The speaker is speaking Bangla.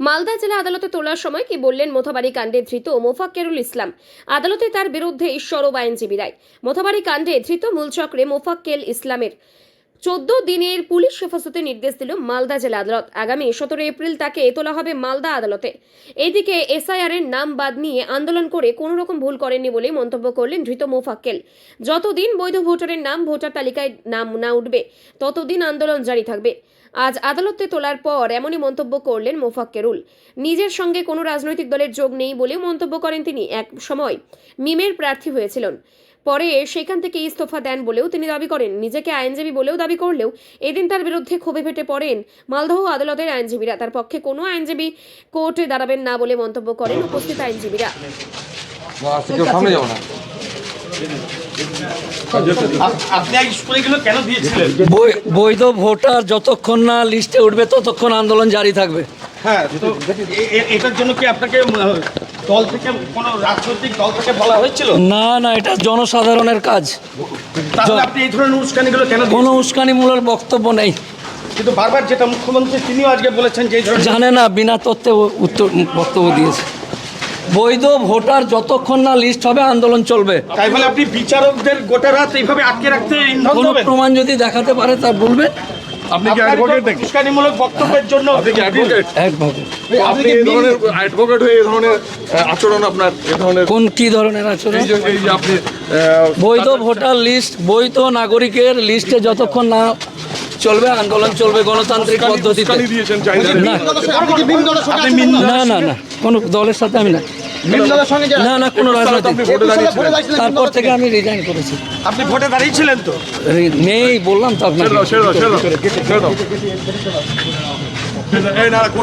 মালদা জেলা আদালতে তোলার সময় কি বললেন মোথাবাড়ি কাণ্ডে ধৃত মোফাক্কেরুল ইসলাম। আদালতে তার বিরুদ্ধে ঈশ্বরব আইনজীবী রায়। মোথাবাড়ি কাণ্ডে ধৃত মূলচক্রে মোফাক্কেল ইসলামের 14 দিনের পুলিশ হেফাজতে নির্দেশ দিল মালদা জেলা আদালত। আগামী 17 এপ্রিল তাকে তোলা হবে মালদা আদালতে। এইদিকে এসআইআর এর নাম বাদ নিয়ে আন্দোলন করে কোনো রকম ভুল করেননি বলে মন্তব্য করলেন ধৃত মোফাক্কেল। যতদিন বৈধ ভোটারের নাম ভোটার তালিকায় নাম না উঠবে ততদিন আন্দোলন জারি থাকবে। আজ আদালতে তোলার পর এমনই মন্তব্য করলেন মোফাক্কেরুল। নিজের সঙ্গে কোনো রাজনৈতিক দলের যোগ নেই বলেও মন্তব্য করেন তিনি। এক সময় মিমের প্রার্থী হয়েছিলেন, পরে সেখান থেকে ইস্তফা দেন বলেও তিনি দাবি করেন। নিজেকে আইনজীবী বলেও দাবি করলেও এদিন তার বিরুদ্ধে ক্ষোভে ফেটে পড়েন মালদহ আদালতের আইনজীবীরা। তার পক্ষে কোনো আইনজীবী কোর্টে দাঁড়াবেন না বলে মন্তব্য করেন উপস্থিত আইনজীবীরা। বৈধ ভোটার যতক্ষণ না লিস্টে উঠবে ততক্ষণ আন্দোলন জারি থাকবে। হ্যাঁ, তো এটার জন্য কি আপনাকে দল থেকে কোনো রাজনৈতিক দল থেকে বলা হয়েছিল? না না, এটা জনসাধারণের কাজ। তাহলে আপনি এই ধরনের উস্কানিগুলো কেন? কোনো উস্কানিমূলক বক্তব্য নেই, কিন্তু বারবার যেটা মুখ্যমন্ত্রী তিনিও আজকে বলেছেন যে এই ধরনের জানে না, বিনা তথ্যে উত্তর বক্তব্য দিয়েছে। বৈধ ভোটার যতক্ষণ না লিস্ট হবে আন্দোলন চলবে। তাই বলে আপনি বিচারকদের গোটা রাত এইভাবে আটকে রাখতে ইন্ধন কোনো দেবেন? প্রমাণ যদি দেখাতে পারে তা বলবে। আপনি কি অ্যাডভোকেট নাকি? উস্কানিমূলক বক্তব্যের জন্য আপনি কি অ্যাডভোকেট? একভাবে আপনি এই ধরনের অ্যাডভোকেট হয়ে এই ধরনের আচরণ আপনার এই ধরনের কোন কি ধরনের আচরণ? এই যে আপনি বৈধ ভোটার লিস্ট, বৈধ নাগরিকের লিস্টে যতক্ষণ না চলবে আন্দোলন চলবে গণতান্ত্রিক পদ্ধতিতে। উস্কানি দিয়েছেন চাইলে না না না না, কোনো দলের সাথে আমি না, না না, কোনো রাজনৈতিক। আপনি ভোটে দাঁড়িয়েছিলেন? তারপর থেকে আমি রিজাইন করেছি। আপনি ভোটে দাঁড়িয়েছিলেন তো? নেই বললাম তো আপনাকে। ছেড়ে দাও, ছেড়ে দাও, ছেড়ে দাও। এই না আপনি